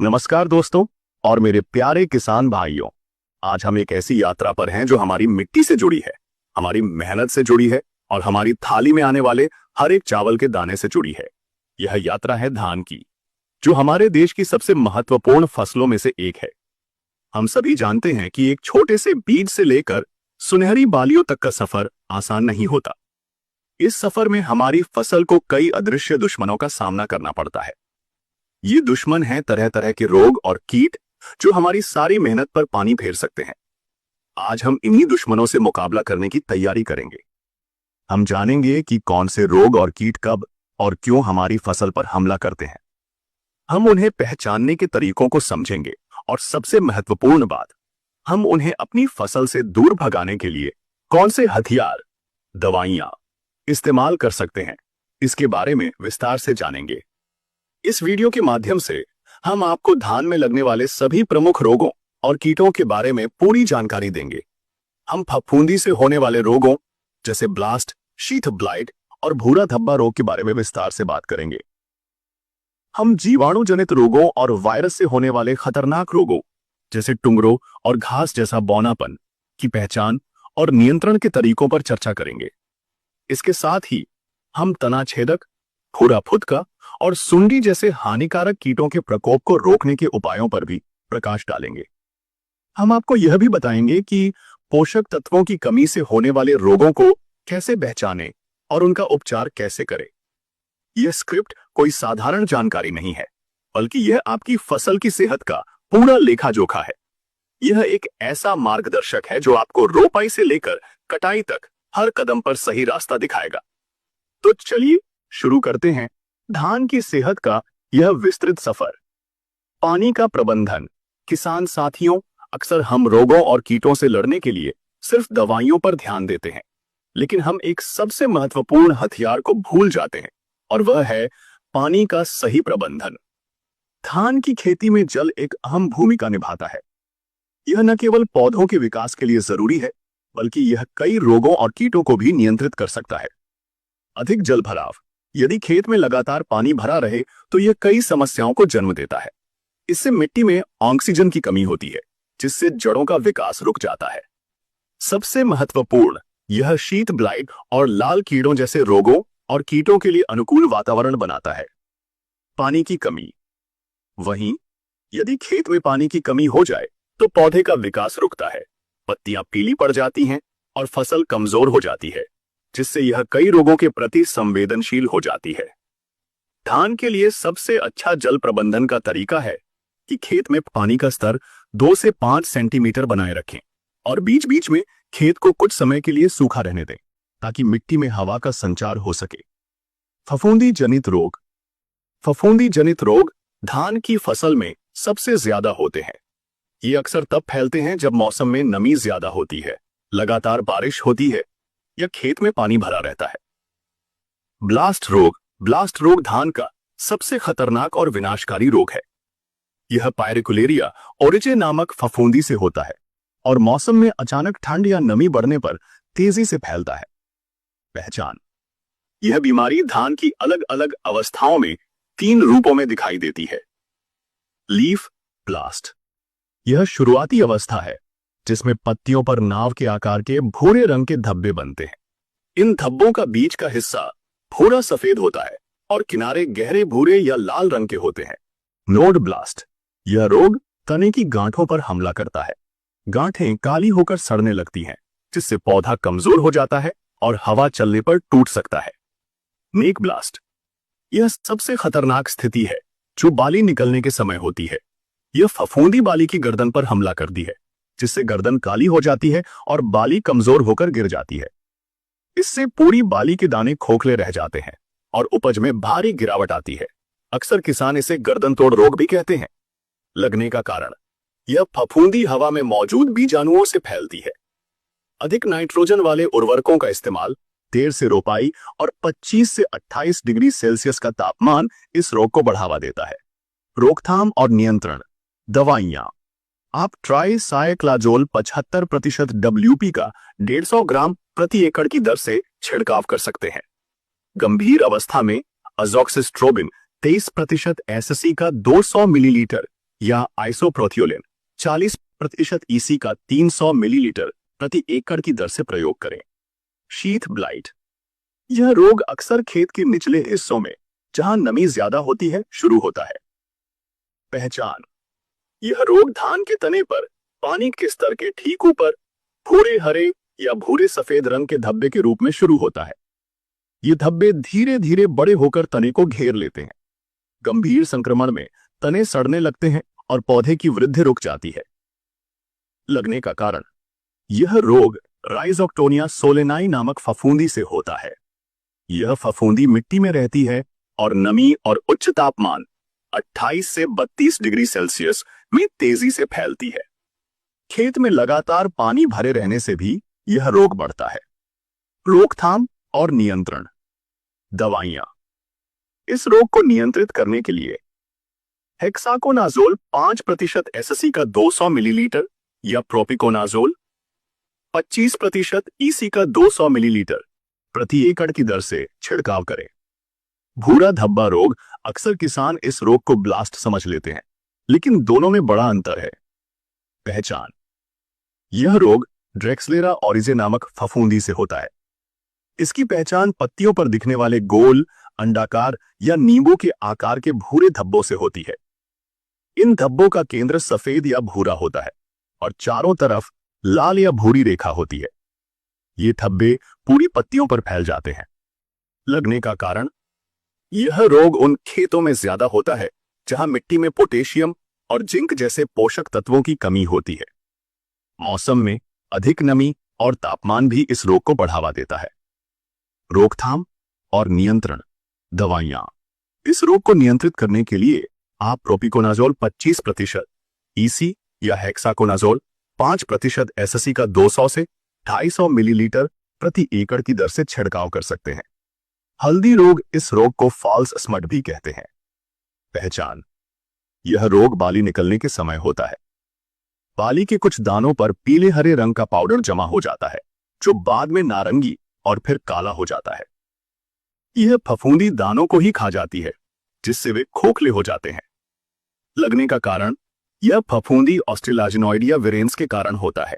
नमस्कार दोस्तों और मेरे प्यारे किसान भाइयों। आज हम एक ऐसी यात्रा पर हैं जो हमारी मिट्टी से जुड़ी है, हमारी मेहनत से जुड़ी है और हमारी थाली में आने वाले हर एक चावल के दाने से जुड़ी है। यह यात्रा है धान की, जो हमारे देश की सबसे महत्वपूर्ण फसलों में से एक है। हम सभी जानते हैं कि एक छोटे से बीज से लेकर सुनहरी बालियों तक का सफर आसान नहीं होता। इस सफर में हमारी फसल को कई अदृश्य दुश्मनों का सामना करना पड़ता है। ये दुश्मन हैं तरह तरह के रोग और कीट जो हमारी सारी मेहनत पर पानी फेर सकते हैं। आज हम इन्हीं दुश्मनों से मुकाबला करने की तैयारी करेंगे। हम जानेंगे कि कौन से रोग और कीट कब और क्यों हमारी फसल पर हमला करते हैं। हम उन्हें पहचानने के तरीकों को समझेंगे और सबसे महत्वपूर्ण बात, हम उन्हें अपनी फसल से दूर भगाने के लिए कौन से हथियार, दवाइयां इस्तेमाल कर सकते हैं, इसके बारे में विस्तार से जानेंगे। इस वीडियो के माध्यम से हम आपको धान में लगने वाले सभी प्रमुख रोगों और कीटों के बारे में पूरी जानकारी देंगे। हम फफूंदी से होने वाले रोगों जैसे ब्लास्ट, शीथ ब्लाइट और भूरा धब्बा रोग के बारे में विस्तार से बात करेंगे। हम जीवाणु जनित रोगों और वायरस से होने वाले खतरनाक रोगों जैसे टुंगरों और घास जैसा बौनापन की पहचान और नियंत्रण के तरीकों पर चर्चा करेंगे। इसके साथ ही हम तनाछेदक, भूरा फुदका और सुंडी जैसे हानिकारक कीटों के प्रकोप को रोकने के उपायों पर भी प्रकाश डालेंगे। हम आपको यह भी बताएंगे कि पोषक तत्वों की कमी से होने वाले रोगों को कैसे पहचानें और उनका उपचार कैसे करें। यह स्क्रिप्ट कोई साधारण जानकारी नहीं है, बल्कि यह आपकी फसल की सेहत का पूरा लेखा जोखा है। यह एक ऐसा मार्गदर्शक है जो आपको रोपाई से लेकर कटाई तक हर कदम पर सही रास्ता दिखाएगा। तो चलिए शुरू करते हैं धान की सेहत का यह विस्तृत सफर। पानी का प्रबंधन। किसान साथियों, अक्सर हम रोगों और कीटों से लड़ने के लिए सिर्फ दवाइयों पर ध्यान देते हैं, लेकिन हम एक सबसे महत्वपूर्ण हथियार को भूल जाते हैं और वह है पानी का सही प्रबंधन। धान की खेती में जल एक अहम भूमिका निभाता है। यह न केवल पौधों के विकास के लिए जरूरी है, बल्कि यह कई रोगों और कीटों को भी नियंत्रित कर सकता है। अधिक जल भराव। यदि खेत में लगातार पानी भरा रहे तो यह कई समस्याओं को जन्म देता है। इससे मिट्टी में ऑक्सीजन की कमी होती है, जिससे जड़ों का विकास रुक जाता है। सबसे महत्वपूर्ण, यह शीत ब्लाइट और लाल कीड़ों जैसे रोगों और कीटों के लिए अनुकूल वातावरण बनाता है। पानी की कमी। वहीं यदि खेत में पानी की कमी हो जाए तो पौधे का विकास रुकता है, पत्तियां पीली पड़ जाती हैं और फसल कमजोर हो जाती है, जिससे यह कई रोगों के प्रति संवेदनशील हो जाती है। धान के लिए सबसे अच्छा जल प्रबंधन का तरीका है कि खेत में पानी का स्तर 2 से 5 सेंटीमीटर बनाए रखें और बीच बीच में खेत को कुछ समय के लिए सूखा रहने दें, ताकि मिट्टी में हवा का संचार हो सके। फफूंदी जनित रोग। फफूंदी जनित रोग धान की फसल में सबसे ज्यादा होते हैं। ये अक्सर तब फैलते हैं जब मौसम में नमी ज्यादा होती है, लगातार बारिश होती है या खेत में पानी भरा रहता है। ब्लास्ट रोग। ब्लास्ट रोग धान का सबसे खतरनाक और विनाशकारी रोग है। यह पायरिकुलेरिया ओरिजे नामक फफूंदी से होता है और मौसम में अचानक ठंड या नमी बढ़ने पर तेजी से फैलता है। पहचान। यह बीमारी धान की अलग अलग अवस्थाओं में 3 रूपों में दिखाई देती है। Leaf blast. यह शुरुआती अवस्था है जिसमें पत्तियों पर नाव के आकार के भूरे रंग के धब्बे बनते हैं। इन धब्बों का बीच का हिस्सा भूरा सफेद होता है और किनारे गहरे भूरे या लाल रंग के होते हैं। Node blast. यह रोग तने की गांठों पर हमला करता है। गांठें काली होकर सड़ने लगती हैं, जिससे पौधा कमजोर हो जाता है और हवा चलने पर टूट सकता है। नेक ब्लास्ट। यह सबसे खतरनाक स्थिति है जो बाली निकलने के समय होती है। यह फफूंदी बाली की गर्दन पर हमला करती है, जिससे गर्दन काली हो जाती है और बाली कमजोर होकर गिर जाती है। इससे पूरी बाली के दाने खोखले रह जाते हैं और उपज में भारी गिरावट आती है। अक्सर किसान इसे गर्दन तोड़ रोग भी कहते हैं। लगने का कारण, यह फफूंदी हवा में मौजूद बीजाणुओं से फैलती है। अधिक नाइट्रोजन वाले उर्वरकों का इस्तेमाल, देर से रोपाई और 25 से 28 डिग्री सेल्सियस का तापमान इस रोग को बढ़ावा देता है। रोकथाम और नियंत्रण। दवाइयां। आप ट्राइसाइक्लाजोल 75% WP का 150 ग्राम प्रति एकड़ की दर से छिड़काव कर सकते हैं। गंभीर अवस्था में अजोक्सिस्ट्रोबिन 23% SC का 200 मिलीलीटर या आइसोप्रोथियोलिन 40% ईसी का 300 मिलीलीटर प्रति एकड़ की दर से प्रयोग करें। शीथ ब्लाइट, यह रोग अक्सर खेत के निचले हिस्सों में जहां नमी ज्यादा होती है शुरू होता है। पहचान, यह रोग धान के तने पर पानी के स्तर के ठीक ऊपर भूरे हरे या भूरे सफेद रंग के धब्बे के रूप में शुरू होता है। ये धब्बे धीरे धीरे बड़े होकर तने को घेर लेते हैं। गंभीर संक्रमण में तने सड़ने लगते हैं और पौधे की वृद्धि रुक जाती है। लगने का कारण, यह रोग राइजोक्टोनिया सोलेनाई नामक फफूंदी से होता है। यह फफूंदी मिट्टी में रहती है और नमी और उच्च तापमान 28 से 32 डिग्री सेल्सियस में तेजी से फैलती है। खेत में लगातार पानी भरे रहने से भी यह रोग बढ़ता है। रोकथाम और नियंत्रण। दवाइयां, इस रोग को नियंत्रित करने के लिए हेक्साकोनाजोल 5% एसएससी का 200 मिलीलीटर या प्रोपिकोनाजोल 25% ईसी का 200 मिलीलीटर प्रति एकड़ की दर से छिड़काव करें। भूरा धब्बा रोग, अक्सर किसान इस रोग को ब्लास्ट समझ लेते हैं, लेकिन दोनों में बड़ा अंतर है। पहचान, यह रोग ड्रेक्सलेरा ओरिजे नामक फफूंदी से होता है। इसकी पहचान पत्तियों पर दिखने वाले गोल, अंडाकार या नींबू के आकार के भूरे धब्बों से होती है। इन धब्बों का केंद्र सफेद या भूरा होता है और चारों तरफ लाल या भूरी रेखा होती है। ये धब्बे पूरी पत्तियों पर फैल जाते हैं। लगने का कारण, यह रोग उन खेतों में ज्यादा होता है जहां मिट्टी में पोटेशियम और जिंक जैसे पोषक तत्वों की कमी होती है। मौसम में अधिक नमी और तापमान भी इस रोग को बढ़ावा देता है। रोकथाम और नियंत्रण। दवाइयां, इस रोग को नियंत्रित करने के लिए आप प्रोपिकोनाजोल 25% ईसी या हेक्साकोनाजोल 5% एसएससी का 200 से 250 मिलीलीटर प्रति एकड़ की दर से छिड़काव कर सकते हैं। हल्दी रोग, इस रोग को फॉल्स स्मट भी कहते हैं। पहचान, यह रोग बाली निकलने के समय होता है। बाली के कुछ दानों पर पीले हरे रंग का पाउडर जमा हो जाता है, जो बाद में नारंगी और फिर काला हो जाता है। यह फफूंदी दानों को ही खा जाती है, जिससे वे खोखले हो जाते हैं। लगने का कारण, यह फफूंदी ऑस्ट्रेलाजिनोइडिया विरेंस के कारण होता है।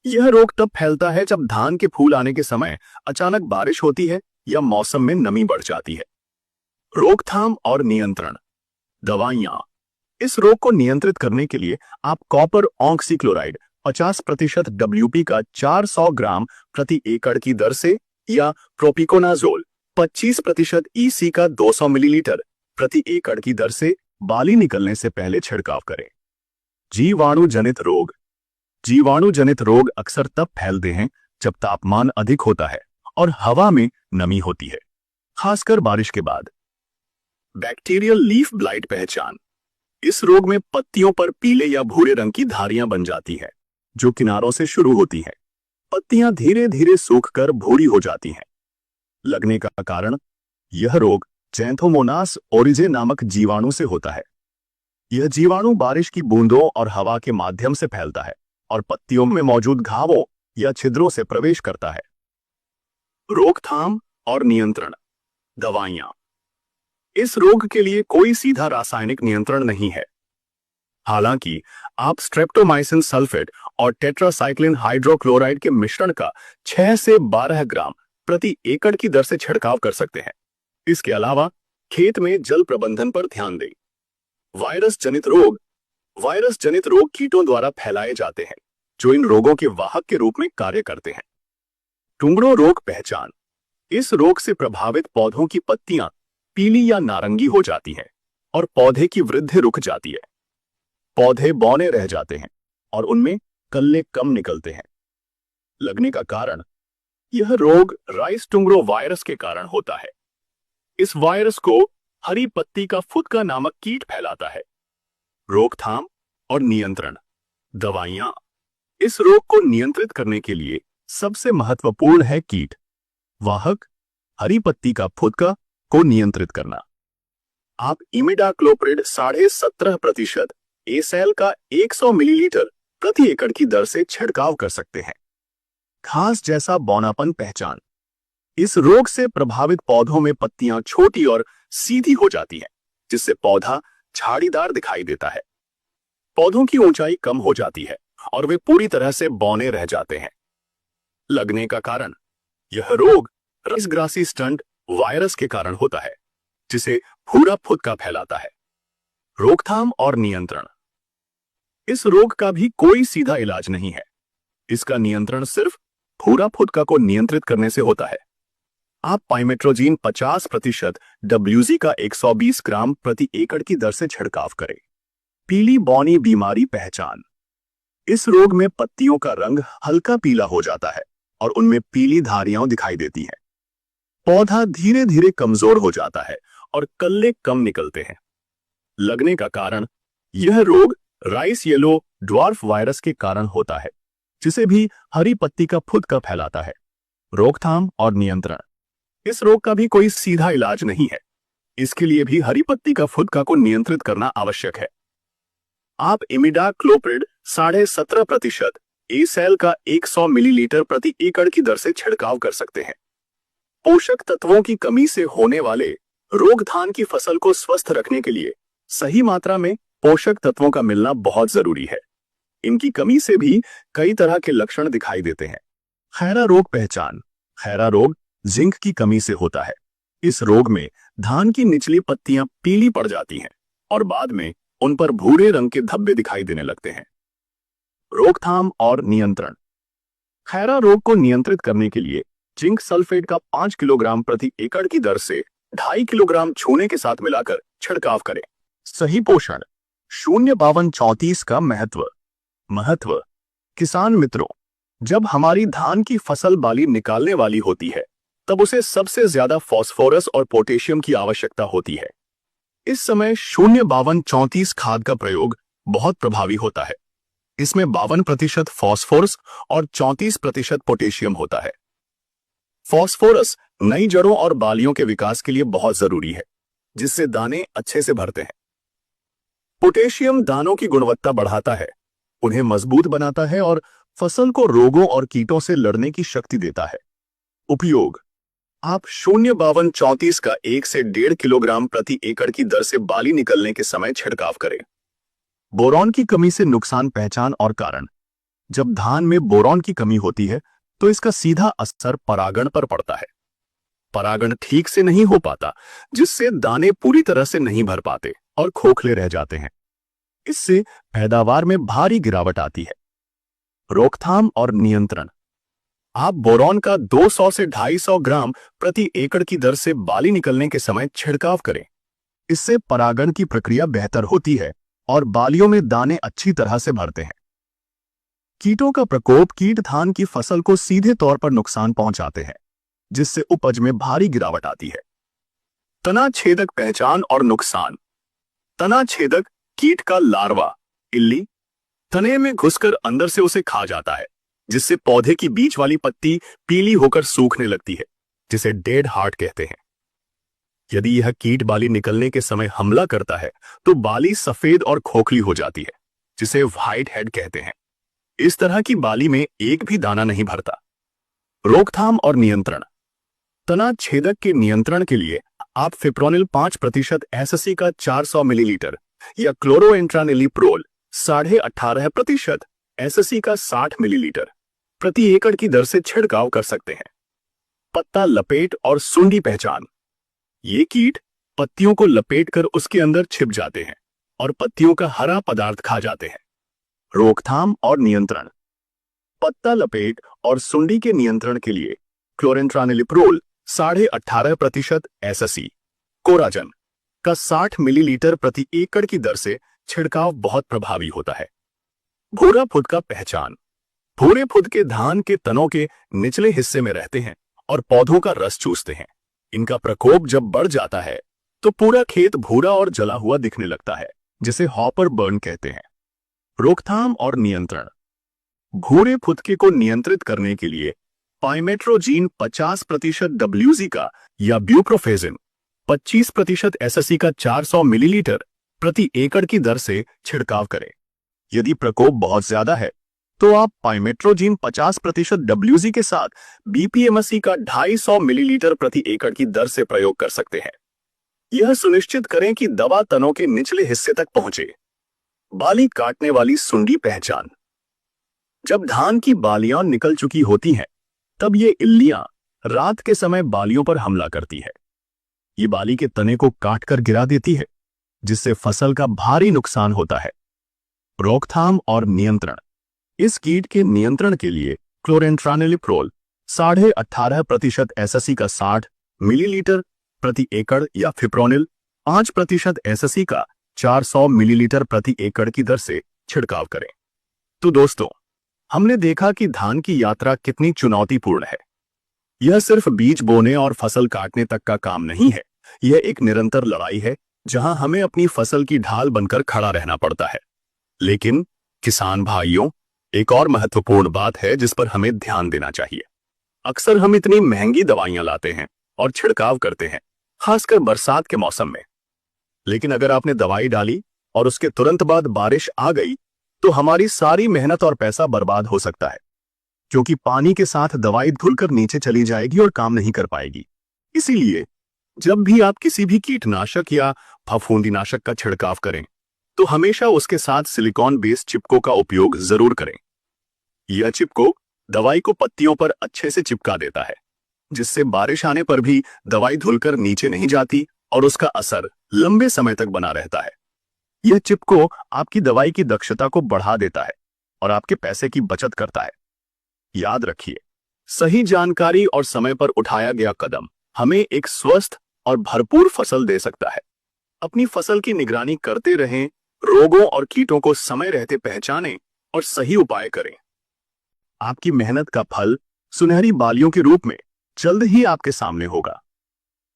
यह रोग तब फैलता है जब धान के फूल आने के समय अचानक बारिश होती है या मौसम में नमी बढ़ जाती है। रोकथाम और नियंत्रण। दवाइयां, इस रोग को नियंत्रित करने के लिए आप कॉपर ऑक्सीक्लोराइड 50% डब्ल्यूपी का 400 ग्राम प्रति एकड़ की दर से या प्रोपिकोनाजोल 25% ईसी का 200 मिलीलीटर प्रति एकड़ की दर से बाली निकलने से पहले छिड़काव करें। जीवाणु जनित रोग। जीवाणु जनित रोग अक्सर तब फैलते हैं जब तापमान अधिक होता है और हवा में नमी होती है, खासकर बारिश के बाद। Bacterial leaf blight. पहचान, इस रोग में पत्तियों पर पीले या भूरे रंग की धारियां बन जाती हैं, जो किनारों से शुरू होती हैं। पत्तियां धीरे धीरे सूखकर भूरी हो जाती हैं। लगने का कारण, यह रोग जैंथोमोनास ओरिजे नामक जीवाणु से होता है। यह जीवाणु बारिश की बूंदों और हवा के माध्यम से फैलता है और पत्तियों में मौजूद घावों या छिद्रों से प्रवेश करता है। रोकथाम और नियंत्रण। दवाइयां, इस रोग के लिए कोई सीधा रासायनिक नियंत्रण नहीं है। हालांकि आप स्ट्रेप्टोमाइसिन सल्फेट और टेट्रासाइक्लिन हाइड्रोक्लोराइड के मिश्रण का 6 से 12 ग्राम प्रति एकड़ की दर से छिड़काव कर सकते हैं। इसके अलावा खेत में जल प्रबंधन पर ध्यान दें। वायरस जनित रोग। वायरस जनित रोग कीटों द्वारा फैलाए जाते हैं, जो इन रोगों के वाहक के रूप में कार्य करते हैं। टुंगड़ों रोग। पहचान, इस रोग से प्रभावित पौधों की पत्तियां पीली या नारंगी हो जाती हैं और पौधे की वृद्धि रुक जाती है। पौधे बौने रह जाते हैं और उनमें कल्ले कम निकलते हैं। लगने का कारण, यह रोग राइस टुंगड़ो वायरस के कारण होता है। इस वायरस को हरी पत्ती का फुदका नामक कीट फैलाता है। रोकथाम और नियंत्रण। दवाइयां, इस रोग को नियंत्रित करने के लिए सबसे महत्वपूर्ण है कीट वाहक हरी पत्ती का फुदका को नियंत्रित करना। आप इमिडाक्लोप्रिड 17.5% एसेल का 100 मिलीलीटर प्रति एकड़ की दर से छिड़काव कर सकते हैं। घास जैसा बौनापन। पहचान, इस रोग से प्रभावित पौधों में पत्तियां छोटी और सीधी हो जाती हैं, जिससे पौधा झाड़ीदार दिखाई देता है। पौधों की ऊंचाई कम हो जाती है और वे पूरी तरह से बौने रह जाते हैं। लगने का कारण, यह रोग राइस ग्रासी स्टंट वायरस के कारण होता है, जिसे भूरा फुदका फैलाता है। रोकथाम और नियंत्रण, इस रोग का भी कोई सीधा इलाज नहीं है। इसका नियंत्रण सिर्फ भूरा फुदका को नियंत्रित करने से होता है। आप पाइमेट्रोजीन 50% WZ का 120 ग्राम प्रति एकड़ की दर से छिड़काव करें। पीली बौनी बीमारी पहचान, इस रोग में पत्तियों का रंग हल्का पीला हो जाता है और उनमें पीली धारियां दिखाई देती हैं। पौधा धीरे धीरे कमजोर हो जाता है और कल्ले कम निकलते हैं। लगने का कारण, यह रोग राइस येलो ड्वार्फ वायरस के कारण होता है, जिसे भी हरी पत्ती का फुदका फैलाता है। रोकथाम और नियंत्रण, इस रोग का भी कोई सीधा इलाज नहीं है। इसके लिए भी हरी पत्ती का फुदका को नियंत्रित करना आवश्यक है। आप इमिडाक्लोप्रिड 17.5% एसेल का 100 मिलीलीटर प्रति एकड़ की दर से छिड़काव कर सकते हैं। पोषक तत्वों की कमी से होने वाले रोग धान की फसल को स्वस्थ रखने के लिए सही मात्रा में पोषक तत्वों का मिलना बहुत जरूरी है। इनकी कमी से भी कई तरह के लक्षण दिखाई देते हैं। खैरा रोग पहचान, खैरा रोग जिंक की कमी से होता है। इस रोग में धान की निचली पत्तियां पीली पड़ जाती हैं और बाद में उन पर भूरे रंग के धब्बे दिखाई देने लगते हैं। रोकथाम और नियंत्रण, खैरा रोग को नियंत्रित करने के लिए जिंक सल्फेट का 5 किलोग्राम प्रति एकड़ की दर से 2.5 किलोग्राम छूने के साथ मिलाकर छिड़काव करें। सही पोषण, 05234 का महत्व। किसान मित्रों, जब हमारी धान की फसल बाली निकालने वाली होती है, तब उसे सबसे ज्यादा फास्फोरस और पोटेशियम की आवश्यकता होती है। इस समय 05234 खाद का प्रयोग बहुत प्रभावी होता है। इसमें 52% फास्फोरस और 34% पोटेशियम होता है। फास्फोरस नई जड़ों और बालियों के विकास के लिए बहुत जरूरी है, जिससे दाने अच्छे से भरते हैं। पोटेशियम दानों की गुणवत्ता बढ़ाता है, उन्हें मजबूत बनाता है और फसल को रोगों और कीटों से लड़ने की शक्ति देता है। उपयोग, आप 05234 का 1 से 1.5 किलोग्राम प्रति एकड़ की दर से बाली निकलने के समय छिड़काव करें। बोरॉन की कमी से नुकसान पहचान और कारण, जब धान में बोरॉन की कमी होती है तो इसका सीधा असर परागण पर पड़ता है। परागण ठीक से नहीं हो पाता, जिससे दाने पूरी तरह से नहीं भर पाते और खोखले रह जाते हैं। इससे पैदावार में भारी गिरावट आती है। रोकथाम और नियंत्रण, आप बोरॉन का 200 से 250 ग्राम प्रति एकड़ की दर से बाली निकलने के समय छिड़काव करें। इससे परागण की प्रक्रिया बेहतर होती है और बालियों में दाने अच्छी तरह से भरते हैं। कीटों का प्रकोप, कीट धान की फसल को सीधे तौर पर नुकसान पहुंचाते हैं, जिससे उपज में भारी गिरावट आती है। तना छेदक पहचान और नुकसान, तना छेदक कीट का लार्वा इल्ली तने में घुसकर अंदर से उसे खा जाता है, जिससे पौधे की बीच वाली पत्ती पीली होकर सूखने लगती है, जिसे डेड हार्ट कहते हैं। यदि यह कीट बाली निकलने के समय हमला करता है तो बाली सफेद और खोखली हो जाती है, जिसे व्हाइट हेड कहते हैं। इस तरह की बाली में एक भी दाना नहीं भरता। रोकथाम और नियंत्रण, तना छेदक के नियंत्रण के लिए आप फिप्रोनिल 5% एसएससी का 400 मिलीलीटर या क्लोरोएंट्रानिलीप्रोल 18.5% एसएससी का 60 मिलीलीटर प्रति एकड़ की दर से छिड़काव कर सकते हैं। पत्ता लपेट और सुंडी पहचान, ये कीट पत्तियों को लपेटकर उसके अंदर छिप जाते हैं और पत्तियों का हरा पदार्थ खा जाते हैं। रोकथाम और नियंत्रण, पत्ता लपेट और सुंडी के नियंत्रण के लिए क्लोरेंट्रानिलीप्रोल 18.5% एसएससी, कोराजन का 60 मिलीलीटर प्रति एकड़ की दर से छिड़काव बहुत प्रभावी होता है। भूरा फुदका पहचान, भूरे फुद के धान के तनों के निचले हिस्से में रहते हैं और पौधों का रस चूसते हैं। इनका प्रकोप जब बढ़ जाता है तो पूरा खेत भूरा और जला हुआ दिखने लगता है, जिसे हॉपर बर्न कहते हैं। रोकथाम और नियंत्रण, भूरे फुदके को नियंत्रित करने के लिए पाइमेट्रोजीन 50% WZ का या ब्यूप्रोफेजिन 25% एसएससी का 400 मिलीलीटर प्रति एकड़ की दर से छिड़काव करें। यदि प्रकोप बहुत ज्यादा है तो आप पाइमेट्रोजीन 50% WZ के साथ BPMSC का 250 मिलीलीटर प्रति एकड़ की दर से प्रयोग कर सकते हैं। यह सुनिश्चित करें कि दवा तनों के निचले हिस्से तक पहुंचे। बाली काटने वाली सुंडी पहचान। जब धान की बालियां निकल चुकी होती हैं, तब ये इल्लियां रात के समय बालियों पर हमला करती है। ये बाली के तने को काटकर गिरा देती है, जिससे फसल का भारी नुकसान होता है। रोकथाम और नियंत्रण। इस कीट के नियंत्रण के लिए क्लोरेंट्रानिलिप्रोल 18.5% एसएससी का 60 मिलीलीटर प्रति एकड़ या फिप्रोनिल 5% एसएससी का 400 मिलीलीटर प्रति एकड़ की दर से छिड़काव करें। तो दोस्तों, हमने देखा कि धान की यात्रा कितनी चुनौतीपूर्ण है। यह सिर्फ बीज बोने और फसल काटने तक का काम नहीं है। यह एक निरंतर लड़ाई है, जहां हमें अपनी फसल की ढाल बनकर खड़ा रहना पड़ता है। लेकिन किसान भाइयों, एक और महत्वपूर्ण बात है जिस पर हमें ध्यान देना चाहिए। अक्सर हम इतनी महंगी दवाइयां लाते हैं और छिड़काव करते हैं, खासकर बरसात के मौसम में। लेकिन अगर आपने दवाई डाली और उसके तुरंत बाद बारिश आ गई, तो हमारी सारी मेहनत और पैसा बर्बाद हो सकता है, क्योंकि पानी के साथ दवाई धुलकर नीचे चली जाएगी और काम नहीं कर पाएगी। इसीलिए जब भी आप किसी भी कीटनाशक या फफूंदीनाशक का छिड़काव करें, तो हमेशा उसके साथ सिलिकॉन बेस्ड चिपको का उपयोग जरूर करें। यह चिपको दवाई को पत्तियों पर अच्छे से चिपका देता है, जिससे बारिश आने पर भी दवाई धुलकर नीचे नहीं जाती और उसका असर लंबे समय तक बना रहता है। यह चिपको आपकी दवाई की दक्षता को बढ़ा देता है और आपके पैसे की बचत करता है। याद रखिए, सही जानकारी और समय पर उठाया गया कदम हमें एक स्वस्थ और भरपूर फसल दे सकता है। अपनी फसल की निगरानी करते रहें, रोगों और कीटों को समय रहते पहचानें और सही उपाय करें। आपकी मेहनत का फल सुनहरी बालियों के रूप में जल्द ही आपके सामने होगा।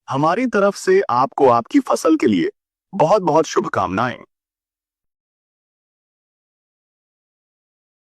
हमारी तरफ से आपको आपकी फसल के लिए बहुत बहुत शुभकामनाएं।